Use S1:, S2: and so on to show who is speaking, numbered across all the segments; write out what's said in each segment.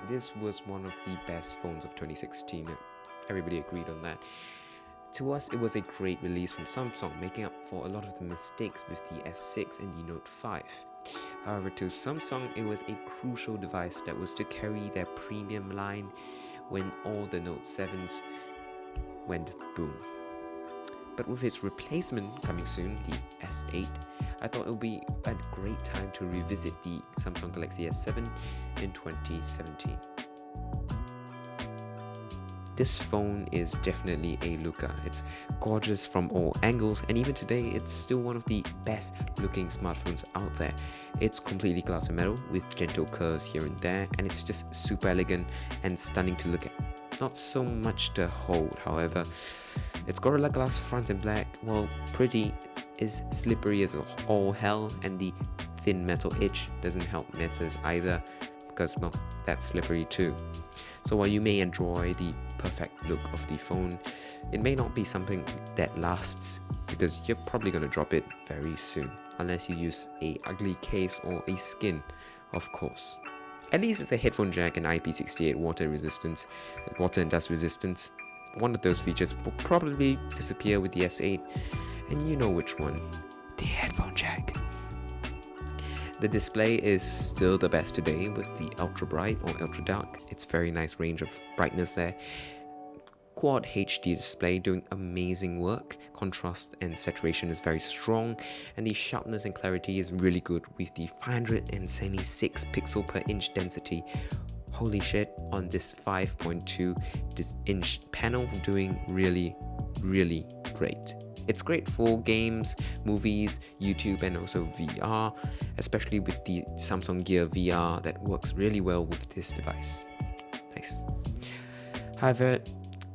S1: This was one of the best phones of 2016. Everybody agreed on that. To us, it was a great release from Samsung, making up for a lot of the mistakes with the S6 and the Note 5. However, to Samsung, it was a crucial device that was to carry their premium line when all the Note 7s went boom. But with its replacement coming soon, the S8, I thought it would be a great time to revisit the Samsung Galaxy S7 in 2017. This phone is definitely a looker. It's gorgeous from all angles, and even today it's still one of the best looking smartphones out there. It's completely glass and metal with gentle curves here and there, and it's just super elegant and stunning to look at. Not so much to hold, however. It's Gorilla Glass front and black, while pretty is slippery as all hell, and the thin metal edge doesn't help matters either, because well, that's slippery too. So while you may enjoy the perfect look of the phone, it may not be something that lasts, because you're probably going to drop it very soon, unless you use a ugly case or a skin, of course. At least it's a headphone jack and IP68 water and dust resistance. One of those features will probably disappear with the S8, and you know which one, the headphone jack. The display is still the best today with the ultra bright or ultra dark. It's very nice range of brightness there. Quad HD display doing amazing work. Contrast and saturation is very strong, and the sharpness and clarity is really good with the 576 pixel per inch density. Holy shit, on this 5.2 inch panel, doing really great. It's great for games, movies, YouTube, and also VR, especially with the Samsung Gear VR that works really well with this device. Nice. However,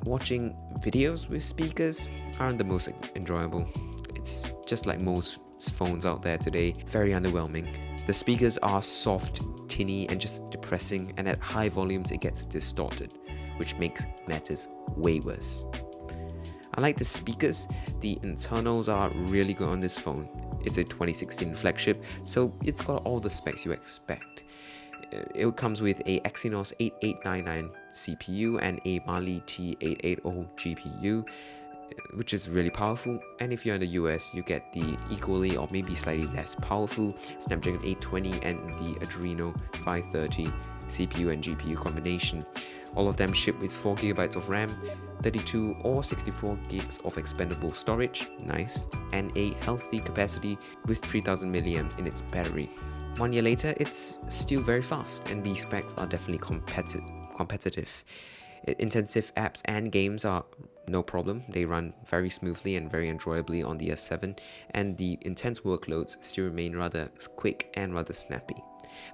S1: watching videos with speakers aren't the most enjoyable. It's just like most phones out there today, very underwhelming. The speakers are soft, tinny, and just depressing, and at high volumes it gets distorted, which makes matters way worse. Unlike the speakers, the internals are really good on this phone. It's a 2016 flagship, so it's got all the specs you expect. It comes with a Exynos 8899 CPU and a Mali T880 GPU, which is really powerful, and if you're in the US, you get the equally or maybe slightly less powerful Snapdragon 820 and the Adreno 530 CPU and GPU combination. All of them ship with 4GB of RAM, 32 or 64 gigs of expandable storage, nice, and a healthy capacity with 3000 mAh in its battery. 1 year later, it's still very fast, and these specs are definitely competitive. Intensive apps and games are no problem. They run very smoothly and very enjoyably on the S7, and the intense workloads still remain rather quick and rather snappy.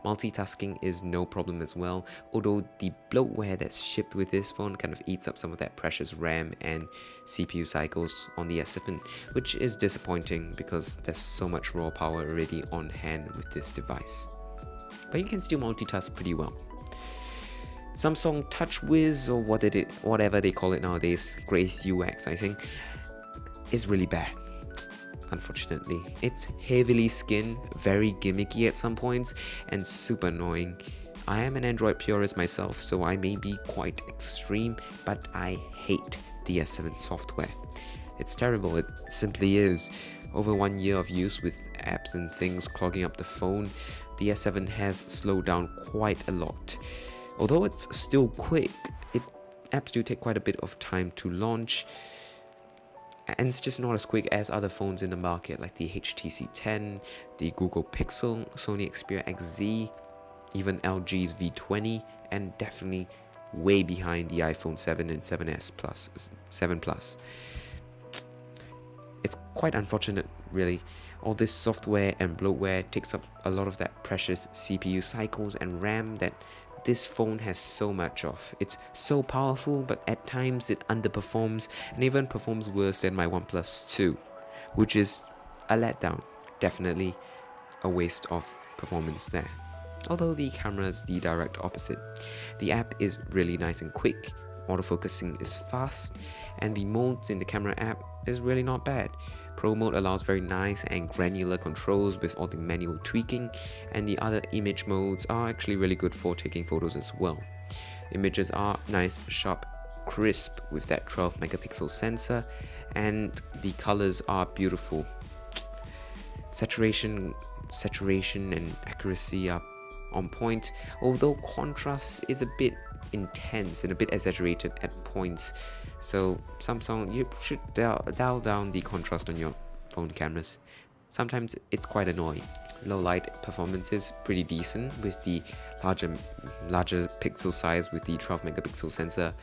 S1: Multitasking is no problem as well, although the bloatware that's shipped with this phone kind of eats up some of that precious RAM and CPU cycles on the S7, which is disappointing because there's so much raw power already on hand with this device. But you can still multitask pretty well. Samsung TouchWiz, or whatever they call it nowadays, Grace UX I think, is really bad. Unfortunately, it's heavily skinned, very gimmicky at some points, and super annoying. I am an Android purist myself, so I may be quite extreme, but I hate the S7 software. It's terrible, it simply is. Over 1 year of use with apps and things clogging up the phone, the S7 has slowed down quite a lot. Although it's still quick, apps do take quite a bit of time to launch, and it's just not as quick as other phones in the market like the HTC 10, the Google Pixel, Sony Xperia XZ, even LG's V20, and definitely way behind the iPhone 7 and 7S Plus, 7 Plus. It's quite unfortunate, really. All this software and bloatware takes up a lot of that precious CPU cycles and RAM that this phone has so much of. It's so powerful, but at times it underperforms and even performs worse than my OnePlus 2, which is a letdown. Definitely a waste of performance there. Although the camera is the direct opposite. The app is really nice and quick, autofocusing is fast, and the modes in the camera app is really not bad. Pro mode allows very nice and granular controls with all the manual tweaking, and the other image modes are actually really good for taking photos as well. Images are nice, sharp, crisp with that 12 megapixel sensor, and the colors are beautiful. Saturation and accuracy are on point, although contrast is a bit intense and a bit exaggerated at points. So Samsung, you should dial down the contrast on your phone cameras. Sometimes it's quite annoying. Low light performance is pretty decent with the larger pixel size with the 12 megapixel sensor,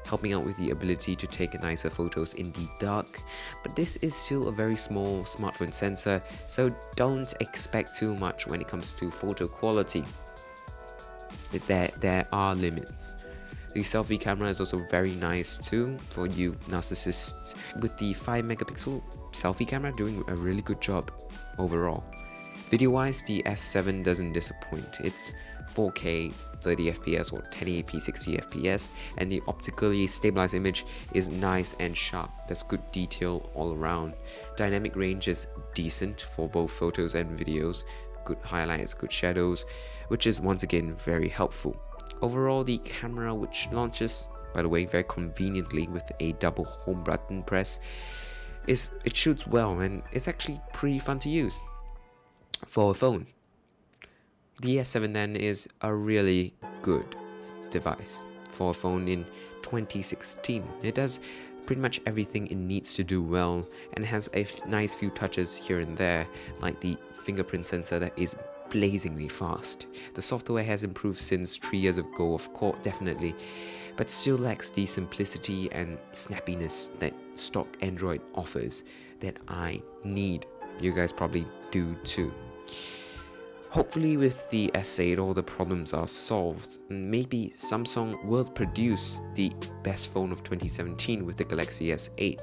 S1: helping out with the ability to take nicer photos in the dark. But this is still a very small smartphone sensor, so don't expect too much when it comes to photo quality. There are limits. The selfie camera is also very nice too for you narcissists, with the 5 megapixel selfie camera doing a really good job overall. Video wise, the S7 doesn't disappoint. It's 4K 30 fps or 1080p 60 fps, and the optically stabilized image is nice and sharp. There's good detail all around. Dynamic range is decent for both photos and videos, good highlights, good shadows, which is once again very helpful. Overall, the camera, which launches, by the way, very conveniently with a double home button press, it shoots well, and it's actually pretty fun to use for a phone. The S7 then is a really good device for a phone in 2016. It does pretty much everything it needs to do well, and has a nice few touches here and there, like the fingerprint sensor that is blazingly fast. The software has improved since 3 years ago, of course, definitely, but still lacks the simplicity and snappiness that stock Android offers that I need. You guys probably do too. Hopefully with the S8 all the problems are solved, and maybe Samsung will produce the best phone of 2017 with the Galaxy S8.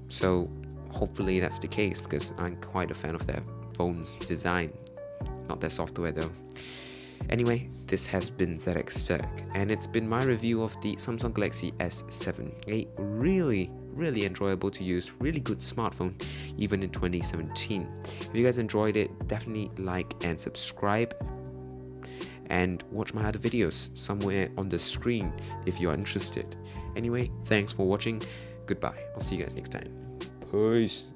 S1: So hopefully that's the case, because I'm quite a fan of their phone's design, not their software though. Anyway, this has been ZX Tech, and it's been my review of the Samsung Galaxy S7, a really enjoyable to use, really good smartphone even in 2017. If you guys enjoyed it, definitely like and subscribe, and watch my other videos somewhere on the screen if you are interested. Anyway, thanks for watching. Goodbye. I'll see you guys next time. Peace.